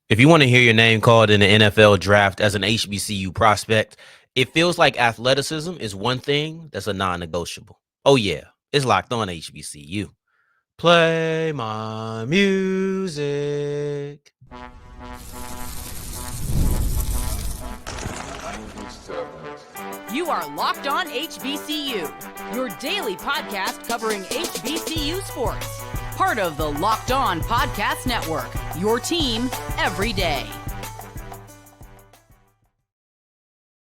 If you want to hear your name called in the NFL draft as an HBCU prospect, it feels like athleticism is one thing that's a non negotiable. Oh, yeah, it's locked on HBCU. Play my music. You are Locked On HBCU, your daily podcast covering HBCU sports. Part of the Locked On Podcast Network, your team every day.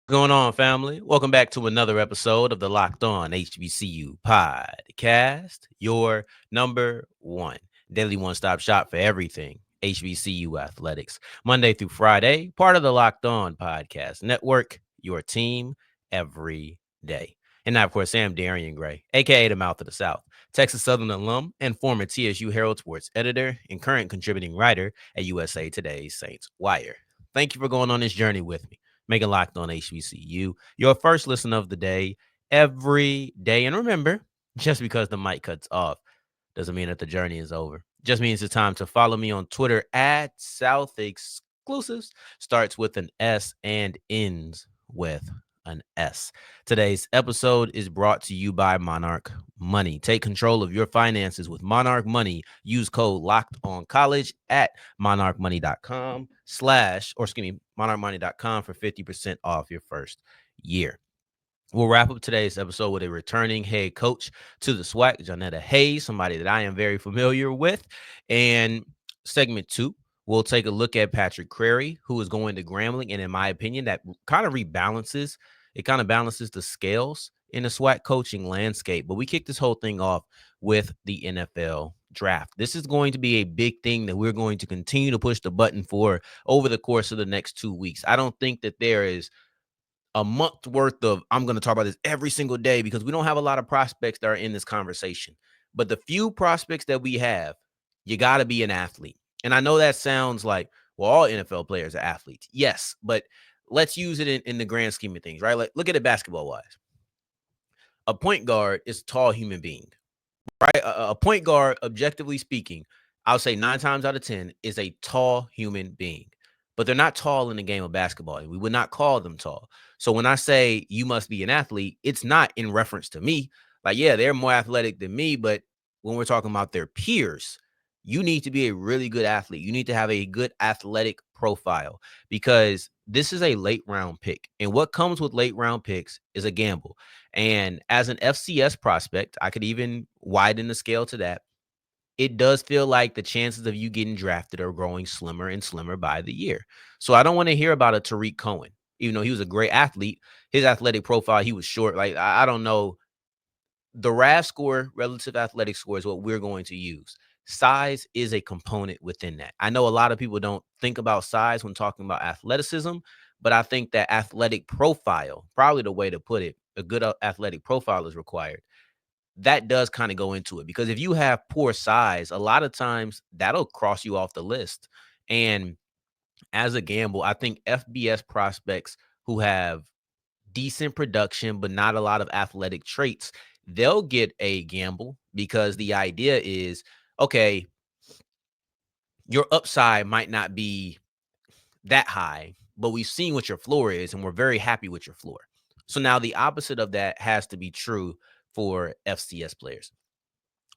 What's going on, family? Welcome back to another episode of the Locked On HBCU podcast, your number one daily one-stop shop for everything HBCU athletics. Monday through Friday, part of the Locked On Podcast Network, your team every day. And now, of course, Sam Darrion Gray, a.k.a. the Mouth of the South, Texas Southern alum and former TSU Herald Sports editor and current contributing writer at USA Today's Saints Wire. Thank you for going on this journey with me. Make it Locked On HBCU your first listen of the day every day. And remember, just because the mic cuts off doesn't mean that the journey is over. Just means it's time to follow me on Twitter at South Exclusives. Starts with an S and ends with an S. Today's episode is brought to you by Monarch Money. Take control of your finances with Monarch Money. Use code LOCKEDONCollege at monarchmoney.com monarchmoney.com for 50% off your first year. We'll wrap up today's episode with a returning head coach to the SWAC, Johnetta, somebody that I am very familiar with. And segment 2, we'll take a look at Patrick Crarey, who is going to Grambling. And in my opinion, that kind of balances the scales in the SWAC coaching landscape. But we kick this whole thing off with the NFL draft. This is going to be a big thing that we're going to continue to push the button for over the course of the next 2 weeks. I don't think that there is a month worth of I'm going to talk about this every single day because we don't have a lot of prospects that are in this conversation. But the few prospects that we have, you got to be an athlete. And I know that sounds like, well, all NFL players are athletes. Yes, but let's use it in the grand scheme of things, right? Like, look at it basketball-wise. A point guard is a tall human being, right? A point guard, objectively speaking, I'll say 9 times out of 10 is a tall human being. But they're not tall in the game of basketball. We would not call them tall. So when I say you must be an athlete, it's not in reference to me. Like, yeah, they're more athletic than me, but when we're talking about their peers, you need to be a really good athlete. You need to have a good athletic profile because this is a late round pick. And what comes with late round picks is a gamble. And as an FCS prospect, I could even widen the scale to that. It does feel like the chances of you getting drafted are growing slimmer and slimmer by the year. So I don't want to hear about a Tariq Cohen, even though he was a great athlete. His athletic profile, he was short. Like, I don't know. The RAS score, relative athletic score, is what we're going to use. Size is a component within that. I know a lot of people don't think about size when talking about athleticism, but I think that athletic profile, probably the way to put it, a good athletic profile is required. That does kind of go into it because if you have poor size, a lot of times that'll cross you off the list. And as a gamble, I think FBS prospects who have decent production, but not a lot of athletic traits, they'll get a gamble because the idea is, okay, your upside might not be that high, but we've seen what your floor is and we're very happy with your floor. So now the opposite of that has to be true for FCS players.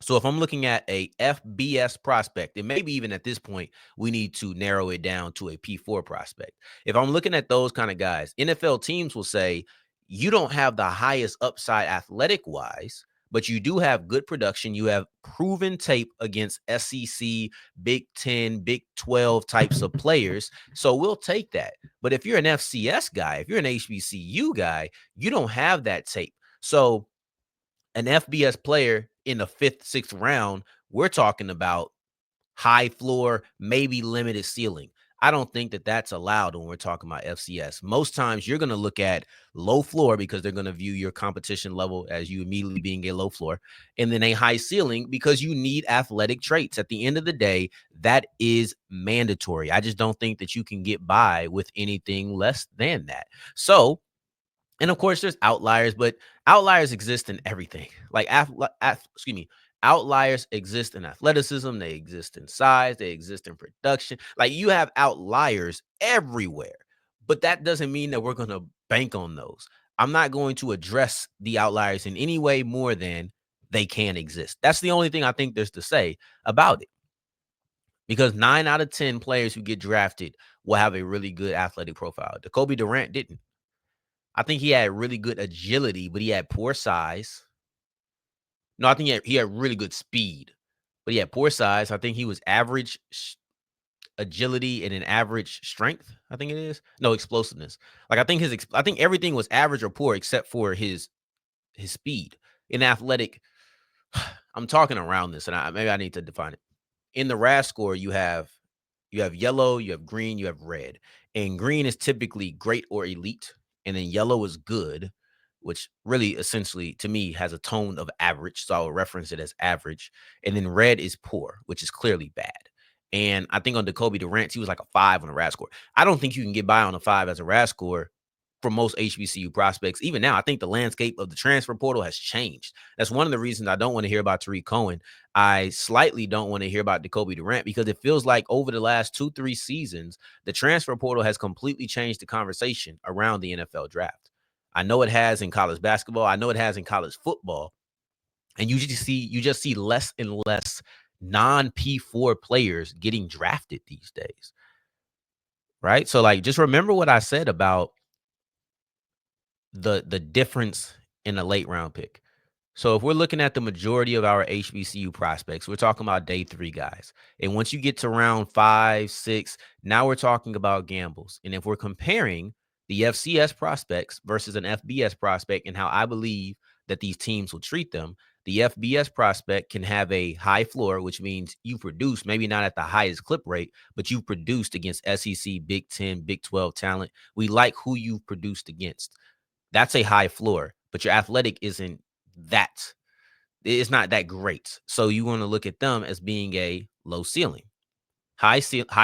So if I'm looking at a FBS prospect, and maybe even at this point, we need to narrow it down to a P4 prospect. If I'm looking at those kind of guys, NFL teams will say, you don't have the highest upside athletic wise, but you do have good production. You have proven tape against SEC, Big 10, Big 12 types of players. So we'll take that. But if you're an FCS guy, if you're an HBCU guy, you don't have that tape. So an FBS player in the 5th, 6th round, we're talking about high floor, maybe limited ceiling. I don't think that that's allowed when we're talking about FCS. Most times you're going to look at low floor because they're going to view your competition level as you immediately being a low floor, and then a high ceiling because you need athletic traits. At the end of the day, that is mandatory. I just don't think that you can get by with anything less than that. So, and of course, there's outliers, but outliers exist in everything. Like, Outliers exist in athleticism, they exist in size, they exist in production. Like you have outliers everywhere, but that doesn't mean that we're going to bank on those. I'm not going to address the outliers in any way more than they can exist. That's the only thing I think there's to say about it. Because 9 out of 10 players who get drafted will have a really good athletic profile. Jacoby Durant didn't. I think he had really good agility, but he had poor size. No, I think he had really good speed, but he had poor size. I think he was average agility and an average strength. I think it is no explosiveness. Like I think everything was average or poor except for his speed. In athletic, I'm talking around this, and maybe I need to define it. In the RAS score, you have yellow, you have green, you have red. And green is typically great or elite, and then yellow is good, which really essentially to me has a tone of average. So I will reference it as average. And then red is poor, which is clearly bad. And I think on Jacoby Durant, he was like a 5 on a RAS score. I don't think you can get by on a 5 as a RAS score for most HBCU prospects. Even now, I think the landscape of the transfer portal has changed. That's one of the reasons I don't want to hear about Tariq Cohen. I slightly don't want to hear about Jacoby Durant because it feels like over the last 2-3 seasons, the transfer portal has completely changed the conversation around the NFL draft. I know it has in college basketball. I know it has in college football. And you just see less and less non-P4 players getting drafted these days. Right? So like just remember what I said about the difference in a late round pick. So if we're looking at the majority of our HBCU prospects, we're talking about day 3 guys. And once you get to round 5, 6, now we're talking about gambles. And if we're comparing the FCS prospects versus an FBS prospect and how I believe that these teams will treat them, the FBS prospect can have a high floor, which means you produce, maybe not at the highest clip rate, but you produced against SEC, Big 10, Big 12 talent. We like who you've produced against. That's a high floor, but your athletic isn't that. It's not that great. So you want to look at them as being a low ceiling, high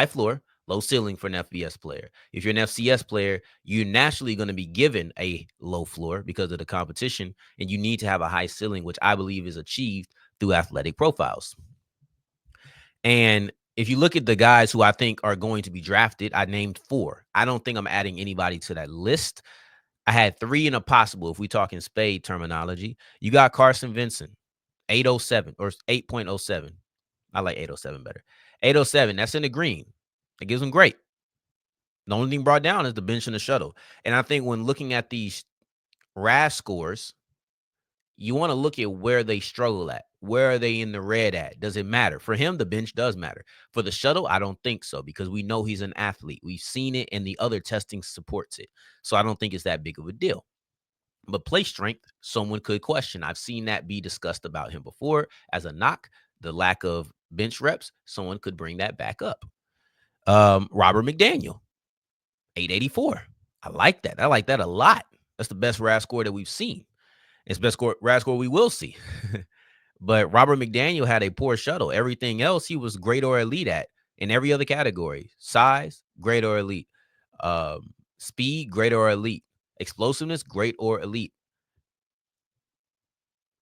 floor, low ceiling for an FBS player. If you're an FCS player, you're naturally going to be given a low floor because of the competition, and you need to have a high ceiling, which I believe is achieved through athletic profiles. And if you look at the guys who I think are going to be drafted, I named 4. I don't think I'm adding anybody to that list. I had 3 in a possible, if we talk in spade terminology. You got Carson Vinson, 807 or 8.07. I like 807 better. 807, that's in the green. It gives them great. The only thing brought down is the bench and the shuttle. And I think when looking at these RAS scores, you want to look at where they struggle at. Where are they in the red at? Does it matter? For him, the bench does matter. For the shuttle, I don't think so because we know he's an athlete. We've seen it and the other testing supports it. So I don't think it's that big of a deal. But play strength, someone could question. I've seen that be discussed about him before as a knock. The lack of bench reps, someone could bring that back up. Robert McDaniel, 884. I like that. I like that a lot. That's the best RAS score that we've seen. It's best RAS score we will see. But Robert McDaniel had a poor shuttle. Everything else he was great or elite at in every other category. Size, great or elite. Speed, great or elite. Explosiveness, great or elite.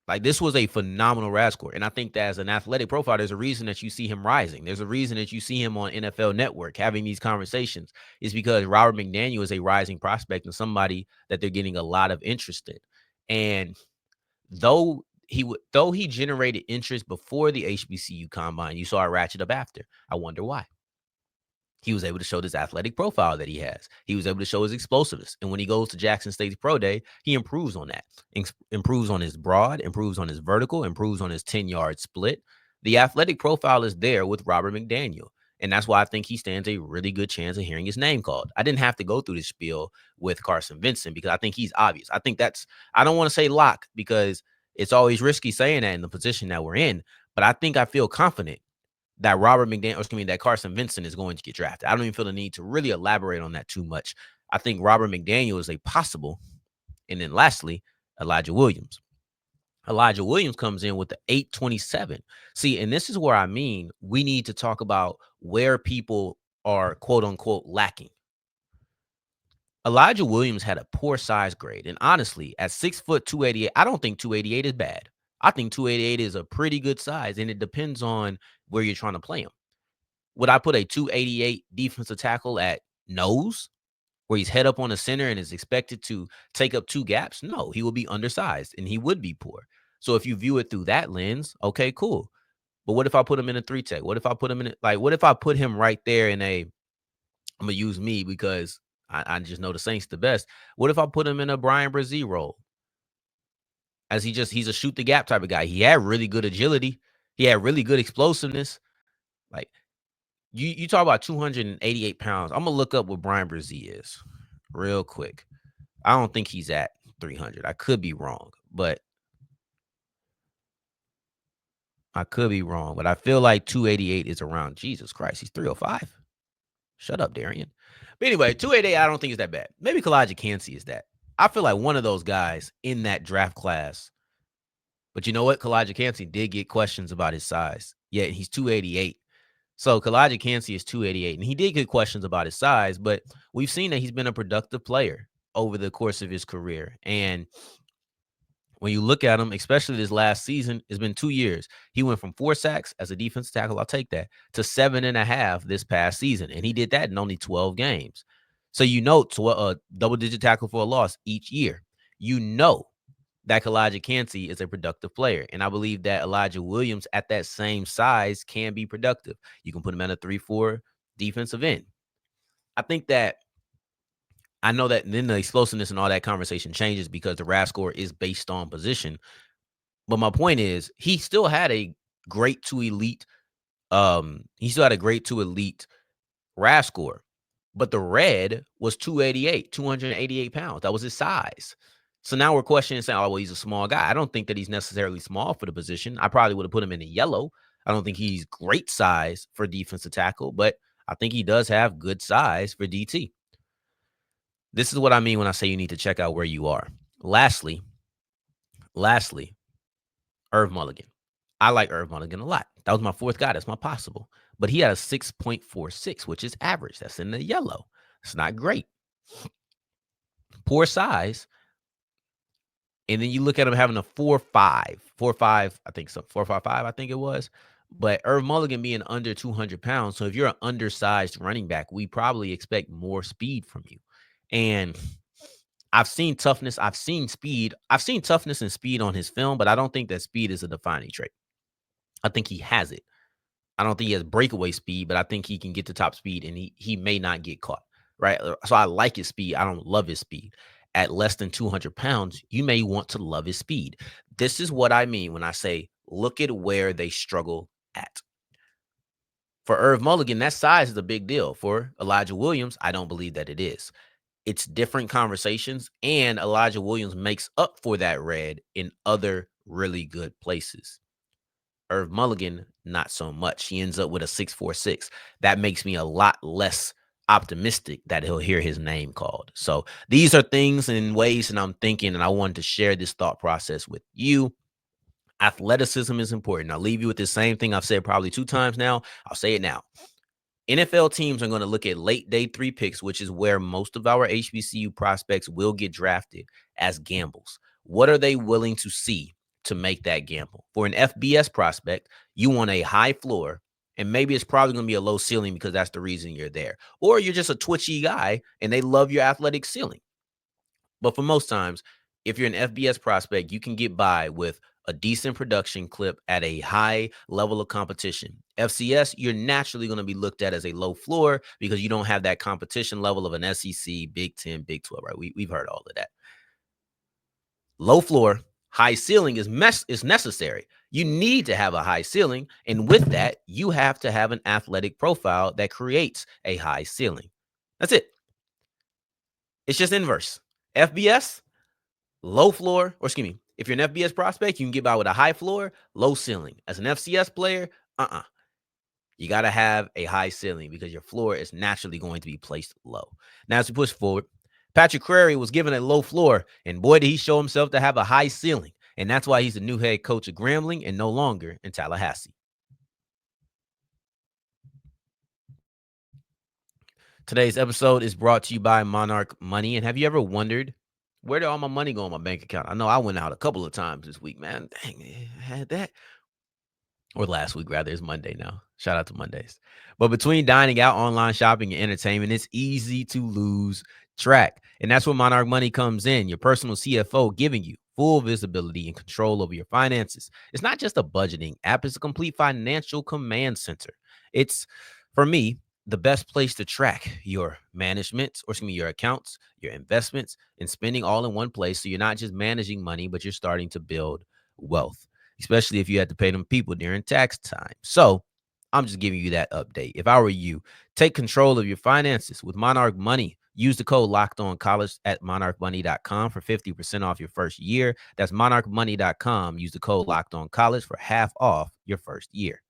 Like this was a phenomenal RAS score. And I think that as an athletic profile, there's a reason that you see him rising. There's a reason that you see him on NFL Network having these conversations is because Robert McDaniel is a rising prospect and somebody that they're getting a lot of interest in. And though he generated interest before the HBCU combine, you saw it ratchet up after. I wonder why. He was able to show this athletic profile that he has. He was able to show his explosiveness. And when he goes to Jackson State's pro day, he improves on that. Improves on his broad, improves on his vertical, improves on his 10-yard split. The athletic profile is there with Robert McDaniel. And that's why I think he stands a really good chance of hearing his name called. I didn't have to go through this spiel with Carson Vinson because I think he's obvious. I don't want to say lock because it's always risky saying that in the position that we're in. But I feel confident that that Carson Vinson is going to get drafted. I don't even feel the need to really elaborate on that too much. I think Robert McDaniel is a possible. And then lastly, Elijah Williams. Elijah Williams comes in with the 827. See, and this is where I mean we need to talk about where people are quote unquote lacking. Elijah Williams had a poor size grade. And honestly, at 6 foot 288, I don't think 288 is bad. I think 288 is a pretty good size, and it depends on where you're trying to play him. Would I put a 288 defensive tackle at nose, where he's head up on the center and is expected to take up two gaps? No, he will be undersized and he would be poor. So if you view it through that lens, okay, cool. But what if I put him in a three tech? What if I put him in what if I put him right there in a, I'm gonna use me because I just know the Saints the best. What if I put him in a Brian Brzee role? As he's a shoot the gap type of guy. He had really good agility. He had really good explosiveness. Like you talk about 288 pounds. I'm gonna look up what Brian Brzee is real quick. I don't think he's at 300. I could be wrong, but I feel like 288 is around. Jesus Christ, he's 305. Shut up, Darrion. But anyway, 288, I don't think is that bad. Maybe Kalijah Kancey is that. I feel like one of those guys in that draft class. But you know what? Kalijah Kancey did get questions about his size. Yeah, he's 288. So Kalijah Kancey is 288, and he did get questions about his size, but we've seen that he's been a productive player over the course of his career. And when you look at him, especially this last season, it's been 2 years. He went from 4 sacks as a defensive tackle, I'll take that, to 7.5 this past season. And he did that in only 12 games. So you know, double-digit tackle for a loss each year. You know that Kalijah Kancey is a productive player. And I believe that Elijah Williams at that same size can be productive. You can put him at a 3-4 defensive end. I think that I know that then the explosiveness and all that conversation changes because the RAS score is based on position. But my point is, he still had a great to elite. He still had a great to elite RAS score, but the red was 288 pounds. That was his size. So now we're questioning saying, oh, well, he's a small guy. I don't think that he's necessarily small for the position. I probably would have put him in the yellow. I don't think he's great size for defensive tackle, but I think he does have good size for DT. This is what I mean when I say you need to check out where you are. Lastly, Irv Mulligan. I like Irv Mulligan a lot. That was my fourth guy. That's my possible. But he had a 6.46, which is average. That's in the yellow. It's not great. Poor size. And then you look at him having a 4.5, I think so, 4.55, I think it was. But Irv Mulligan being under 200 pounds. So if you're an undersized running back, we probably expect more speed from you. And I've seen toughness. I've seen speed. I've seen toughness and speed on his film, but I don't think that speed is a defining trait. I think he has it. I don't think he has breakaway speed, but I think he can get to top speed and he may not get caught, right? So I like his speed. I don't love his speed. At less than 200 pounds, you may want to love his speed. This is what I mean when I say, look at where they struggle at. For Irv Mulligan, that size is a big deal. For Elijah Williams, I don't believe that it is. It's different conversations, and Elijah Williams makes up for that red in other really good places. Irv Mulligan, not so much. He ends up with a 6.46. That makes me a lot less optimistic that he'll hear his name called. So these are things and ways that I'm thinking, and I wanted to share this thought process with you. Athleticism is important. I'll leave you with the same thing I've said probably 2 times now. I'll say it now. NFL teams are going to look at late day 3 picks, which is where most of our HBCU prospects will get drafted, as gambles. What are they willing to see to make that gamble? For an FBS prospect, you want a high floor, and maybe it's probably going to be a low ceiling because that's the reason you're there. Or you're just a twitchy guy and they love your athletic ceiling. But for most times, if you're an FBS prospect, you can get by with a decent production clip at a high level of competition. FCS, you're naturally going to be looked at as a low floor because you don't have that competition level of an SEC, Big 10, Big 12, right? We've heard all of that. Low floor, high ceiling is necessary. You need to have a high ceiling, and with that, you have to have an athletic profile that creates a high ceiling. That's it. It's just inverse. FBS, low floor, or excuse me, if you're an FBS prospect, you can get by with a high floor, low ceiling. As an FCS player, you got to have a high ceiling because your floor is naturally going to be placed low. Now, as we push forward, Patrick Crarey was given a low floor, and boy, did he show himself to have a high ceiling. And that's why he's the new head coach of Grambling and no longer in Tallahassee. Today's episode is brought to you by Monarch Money. And have you ever wondered Where did all my money go in my bank account? I know I went out a couple of times this week, man. Dang, I had that. Or last week, rather. It's Monday now. Shout out to Mondays. But between dining out, online shopping, and entertainment, it's easy to lose track. And that's where Monarch Money comes in, your personal CFO giving you full visibility and control over your finances. It's not just a budgeting app, it's a complete financial command center. It's, for me, the best place to track your management, or excuse me, your accounts, your investments, and spending all in one place. So you're not just managing money, but you're starting to build wealth, especially if you had to pay them people during tax time. So I'm just giving you that update. If I were you, take control of your finances with Monarch Money. Use the code Locked On College at monarchmoney.com for 50% off your first year. That's monarchmoney.com. Use the code Locked On College for half off your first year.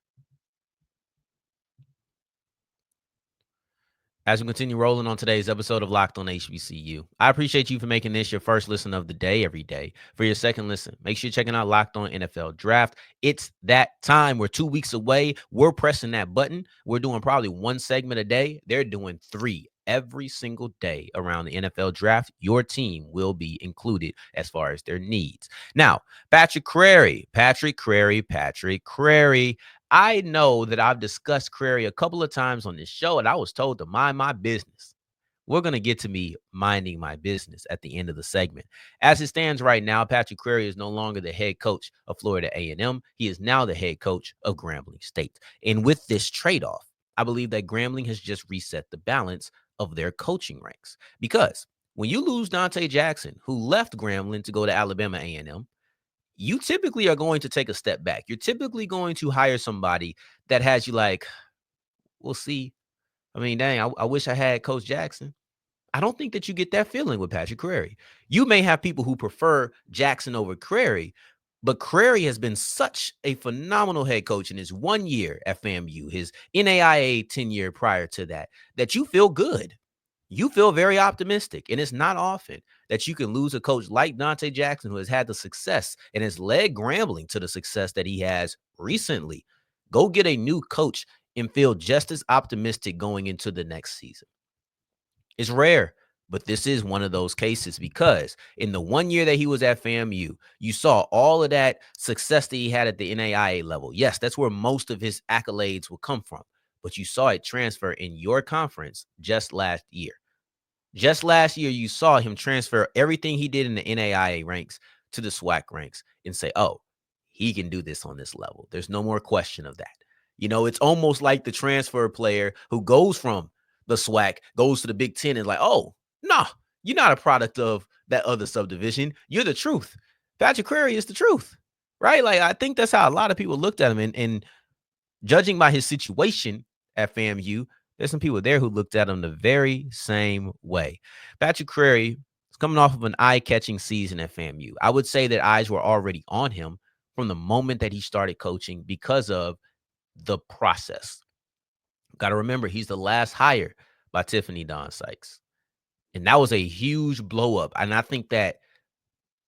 As we continue rolling on today's episode of Locked On HBCU, I appreciate you for making this your first listen of the day every day. For your second listen, make sure you're checking out Locked On NFL Draft. It's that time. We're 2 weeks away. We're pressing that button. We're doing probably one segment a day. They're doing 3 every single day around the NFL Draft. Your team will be included as far as their needs. Now, Patrick Crarey. I know that I've discussed Crarey a couple of times on this show, and I was told to mind my business. We're going to get to me minding my business at the end of the segment. As it stands right now, Patrick Crarey is no longer the head coach of Florida A&M. He is now the head coach of Grambling State. And with this trade-off, I believe that Grambling has just reset the balance of their coaching ranks. Because when you lose Dante Jackson, who left Grambling to go to Alabama A&M, you typically are going to take a step back. You're typically going to hire somebody that has you like, we'll see. I mean, dang, I wish I had Coach Jackson. I don't think that you get that feeling with Patrick Crarey. You may have people who prefer Jackson over Crarey, but Crarey has been such a phenomenal head coach in his 1 year at FAMU, his NAIA 10-year prior to that, that you feel good. You feel very optimistic, and it's not often that you can lose a coach like Dante Jackson, who has had the success and has led Grambling to the success that he has recently. Go get a new coach and feel just as optimistic going into the next season. It's rare, but this is one of those cases because in the 1 year that he was at FAMU, you saw all of that success that he had at the NAIA level. Yes, that's where most of his accolades will come from, but you saw it transfer in your conference just last year. Just last year, you saw him transfer everything he did in the NAIA ranks to the SWAC ranks and say, oh, he can do this on this level. There's no more question of that. You know, it's almost like the transfer player who goes from the SWAC, goes to the Big Ten and like, oh, no, you're not a product of that other subdivision. You're the truth. Patrick Crarey is the truth, right? Like, I think that's how a lot of people looked at him. And judging by his situation at FAMU, there's some people there who looked at him the very same way. Patrick Crarey is coming off of an eye-catching season at FAMU. I would say that eyes were already on him from the moment that he started coaching because of the process. Got to remember, he's the last hire by Tiffany Dawn Sykes. And that was a huge blow up. And I think that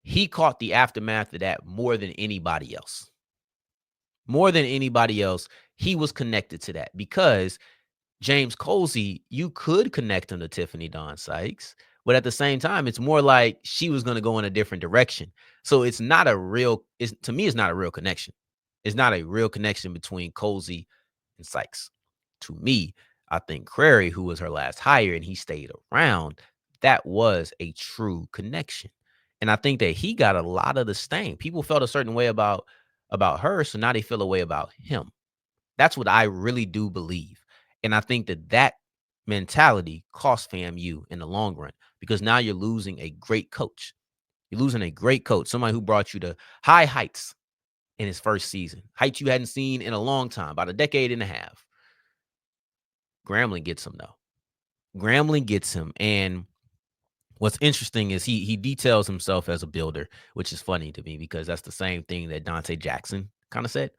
he caught the aftermath of that more than anybody else. More than anybody else, he was connected to that because James Colsey, you could connect him to Tiffany Dawn Sykes, but at the same time, it's more like she was going to go in a different direction. So it's not a real, to me, it's not a real connection. It's not a real connection between Colsey and Sykes. To me, I think Crarey, who was her last hire and he stayed around, that was a true connection. And I think that he got a lot of the stain. People felt a certain way about her, so now they feel a way about him. That's what I really do believe. And I think that mentality costs FAMU in the long run because now you're losing a great coach. You're losing a great coach, somebody who brought you to high heights in his first season, heights you hadn't seen in a long time, about a decade and a half. Grambling gets him, though. Grambling gets him. And what's interesting is he details himself as a builder, which is funny to me because that's the same thing that Dante Jackson kind of said,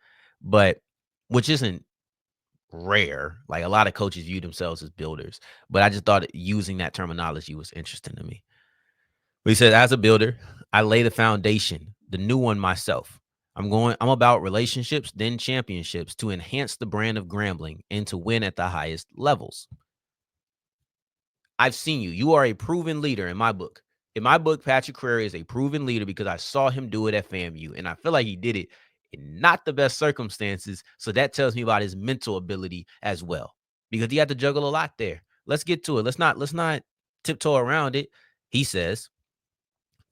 but which isn't rare. Like a lot of coaches view themselves as builders, but I just thought using that terminology was interesting to me. But he said, as a builder, I lay the foundation, the new one myself. I'm about relationships, then championships to enhance the brand of Grambling and to win at the highest levels. I've seen you. You are a proven leader in my book. In my book, Patrick Crarey is a proven leader because I saw him do it at FAMU, and I feel like he did it in not the best circumstances. So that tells me about his mental ability as well, because he had to juggle a lot there. Let's get to it. Let's not tiptoe around it. He says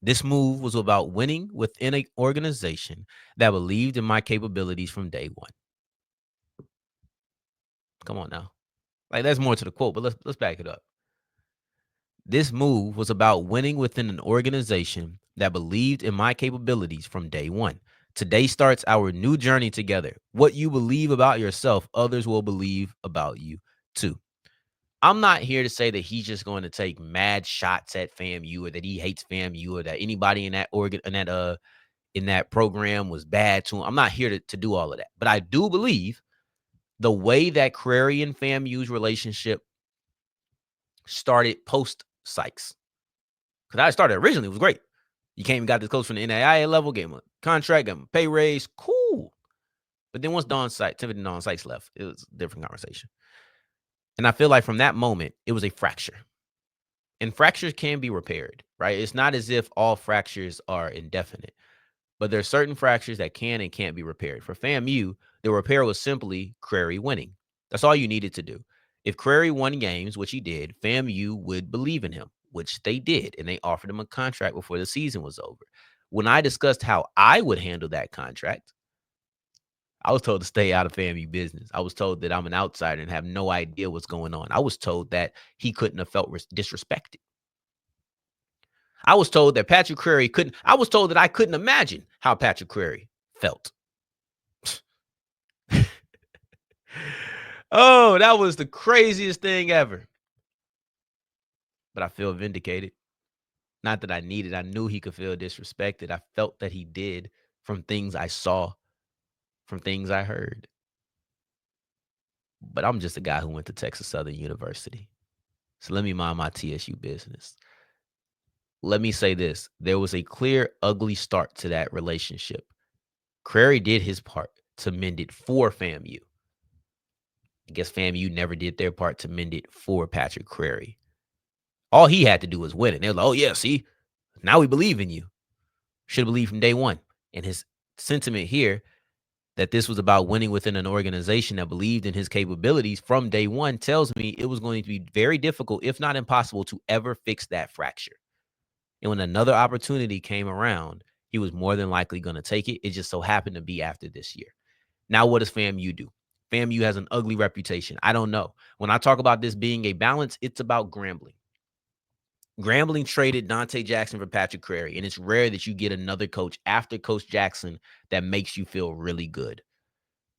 this move was about winning within an organization that believed in my capabilities from day one. Come on now. Like, there's more to the quote, but let's back it up. This move was about winning within an organization that believed in my capabilities from day one. Today starts our new journey together. What you believe about yourself, others will believe about you too. I'm not here to say that he's just going to take mad shots at FAMU, or that he hates FAMU, or that anybody in that in that program was bad to him. I'm not here to do all of that. But I do believe the way that Crarey and FAMU's relationship started post Sykes, because I started originally, it was great. You came and got this coach from the NAIA level, gave him a contract, gave him a pay raise, cool. But then once Timothy Don Sykes left, it was a different conversation. And I feel like from that moment, it was a fracture. And fractures can be repaired, right? It's not as if all fractures are indefinite, but there's certain fractures that can and can't be repaired. For FAMU, the repair was simply Crarey winning. That's all you needed to do. If Crarey won games, which he did, FAMU would believe in him, which they did, and they offered him a contract before the season was over. When I discussed how I would handle that contract, I was told to stay out of FAMU business. I was told that I'm an outsider and have no idea what's going on. I was told that he couldn't have felt disrespected. I was told that Patrick Crarey couldn't. I was told that I couldn't imagine how Patrick Crarey felt. Oh, that was the craziest thing ever. But I feel vindicated. Not that I needed. I knew he could feel disrespected. I felt that he did, from things I saw, from things I heard. But I'm just a guy who went to Texas Southern University. So let me mind my TSU business. Let me say this. There was a clear, ugly start to that relationship. Crarey did his part to mend it for FAMU. I guess FAMU never did their part to mend it for Patrick Crarey. All he had to do was win it. They were like, oh, yeah, see, now we believe in you. Should have believed from day one. And his sentiment here that this was about winning within an organization that believed in his capabilities from day one tells me it was going to be very difficult, if not impossible, to ever fix that fracture. And when another opportunity came around, he was more than likely going to take it. It just so happened to be after this year. Now, what does FAMU do? FAMU has an ugly reputation. I don't know. When I talk about this being a balance, it's about Grambling. Grambling traded Dante Jackson for Patrick Crarey, and it's rare that you get another coach after Coach Jackson that makes you feel really good.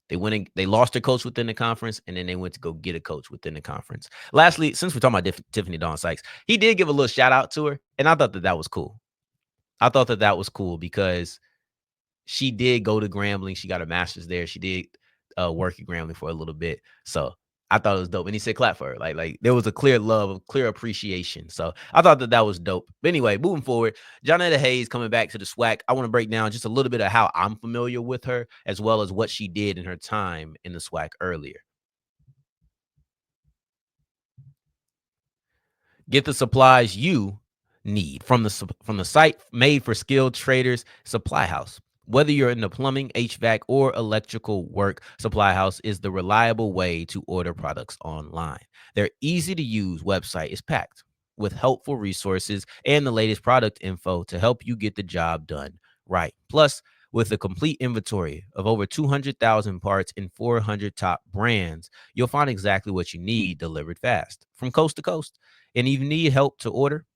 They lost their coach within the conference, and then they went to go get a coach within the conference. Lastly, since we're talking about Tiffany Dawn Sykes, he did give a little shout out to her, and I thought that was cool. I thought that was cool because she did go to Grambling. She got a master's there. She did work at Grambling for a little bit. So I thought it was dope. And he said clap for her. Like there was a clear love, a clear appreciation. So I thought that was dope. But anyway, moving forward, Johnetta Hayes coming back to the SWAC. I want to break down just a little bit of how I'm familiar with her, as well as what she did in her time in the SWAC earlier. Get the supplies you need from the site made for skilled traders, Supply House. Whether you're in the plumbing, HVAC, or electrical work, Supply House is the reliable way to order products online. Their easy-to-use website is packed with helpful resources and the latest product info to help you get the job done right. Plus, with a complete inventory of over 200,000 parts and 400 top brands, you'll find exactly what you need delivered fast from coast to coast. And if you need help to order,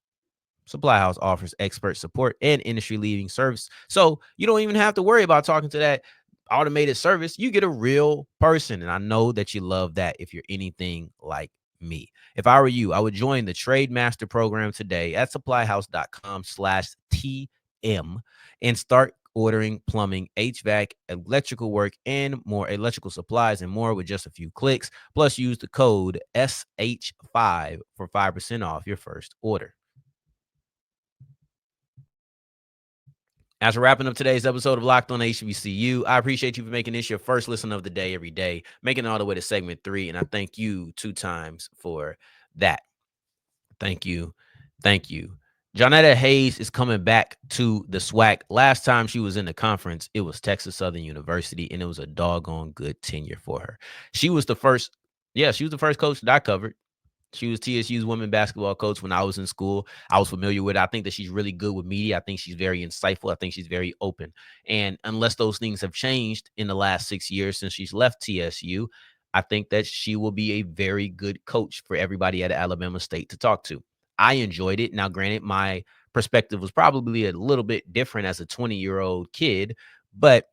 Supply House offers expert support and industry-leading service. So you don't even have to worry about talking to that automated service. You get a real person. And I know that you love that if you're anything like me. If I were you, I would join the Trade Master program today at supplyhouse.com/TM and start ordering plumbing, HVAC, electrical work, and more electrical supplies and more with just a few clicks. Plus, use the code SH5 for 5% off your first order. As we're wrapping up today's episode of Locked On HBCU, I appreciate you for making this your first listen of the day every day, making it all the way to segment 3, and I thank you 2 times for that. Thank you. Thank you. Johnetta Hayes is coming back to the SWAC. Last time she was in the conference, it was Texas Southern University, and it was a doggone good tenure for her. She was the first, yeah, she was the first coach that I covered. She was TSU's women basketball coach when I was in school. I was familiar with her. I think that she's really good with media. I think she's very insightful. I think she's very open. And unless those things have changed in the last 6 years since she's left TSU, I think that she will be a very good coach for everybody at Alabama State to talk to. I enjoyed it. Now, granted, my perspective was probably a little bit different as a 20-year-old kid, but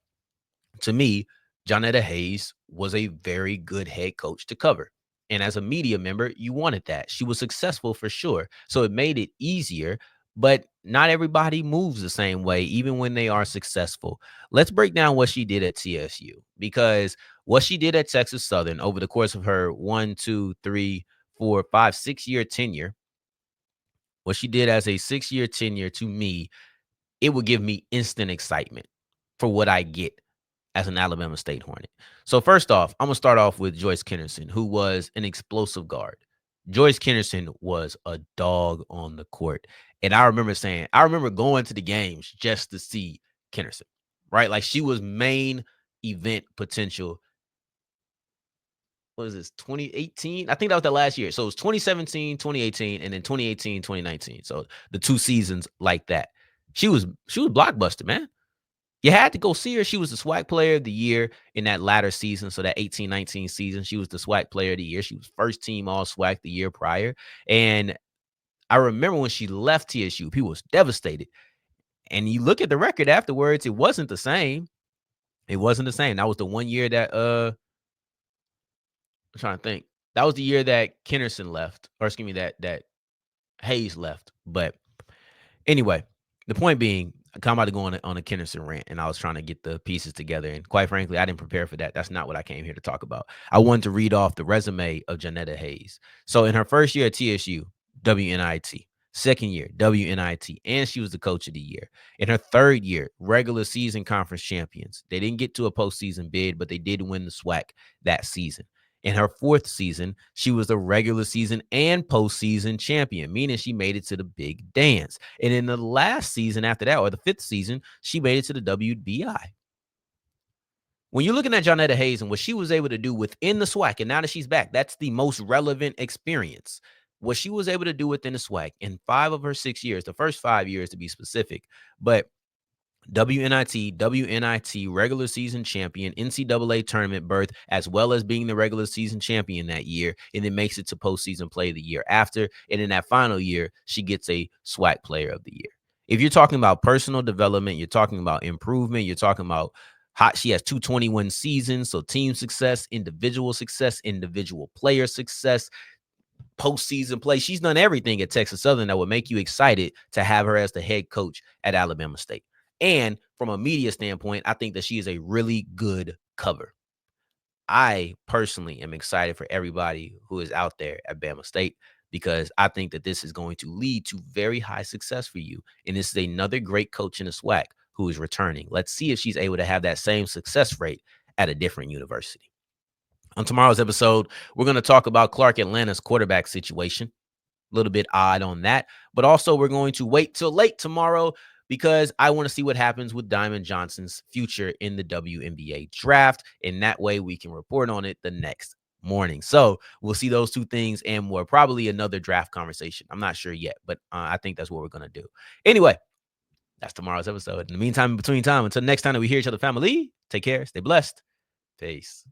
to me, Johnetta Hayes was a very good head coach to cover. And as a media member, you wanted that. She was successful for sure. So it made it easier, but not everybody moves the same way, even when they are successful. Let's break down what she did at TSU, because what she did at Texas Southern over the course of her 6-year tenure, what she did as a 6-year tenure, to me, it would give me instant excitement for what I get as an Alabama State Hornet. So first off, I'm going to start off with Joyce Kennerson, who was an explosive guard. Joyce Kennerson was a dog on the court. And I remember going to the games just to see Kennerson, right? Like, she was main event potential. What was this, 2018? I think that was the last year. So it was 2017, 2018, and then 2018, 2019. So the 2 seasons like that. She was blockbuster, man. You had to go see her. She was the SWAC player of the year in that latter season. So that 18-19 season, she was the SWAC player of the year. She was first team all SWAC the year prior. And I remember when she left TSU, people was devastated. And you look at the record afterwards, it wasn't the same. It wasn't the same. That was the one year that I'm trying to think. That was the year that Kennerson left, or excuse me, that Hayes left. But anyway, the point being, I'm about to go on a Kennerson rant, and I was trying to get the pieces together. And quite frankly, I didn't prepare for that. That's not what I came here to talk about. I wanted to read off the resume of Johnetta Hayes. So in her first year at TSU, WNIT. Second year, WNIT, and she was the coach of the year. In her third year, regular season conference champions. They didn't get to a postseason bid, but they did win the SWAC that season. In her fourth season, she was the regular season and postseason champion, meaning she made it to the big dance. And in the last season after that, or the fifth season, she made it to the WBI. When you're looking at Johnetta Hayes and what she was able to do within the SWAC, and now that she's back, that's the most relevant experience. What she was able to do within the SWAC in 5 of her 6 years, the first 5 years to be specific, but WNIT regular season champion, NCAA tournament berth, as well as being the regular season champion that year, and then makes it to postseason play the year after. And in that final year, she gets a SWAC player of the year. If you're talking about personal development, you're talking about improvement, you're talking about she has 221 seasons, so team success, individual player success, postseason play. She's done everything at Texas Southern that would make you excited to have her as the head coach at Alabama State. And from a media standpoint, I think that she is a really good cover. I personally am excited for everybody who is out there at Bama State, because I think that this is going to lead to very high success for you. And this is another great coach in the SWAC who is returning. Let's see if she's able to have that same success rate at a different university. On tomorrow's episode, we're going to talk about Clark Atlanta's quarterback situation. A little bit odd on that. But also, we're going to wait till late tomorrow because I want to see what happens with Diamond Johnson's future in the WNBA draft. And that way we can report on it the next morning. So we'll see those 2 things and more. Probably another draft conversation. I'm not sure yet, but I think that's what we're going to do. Anyway, that's tomorrow's episode. In the meantime, in between time, until next time that we hear each other, family, take care, stay blessed. Peace.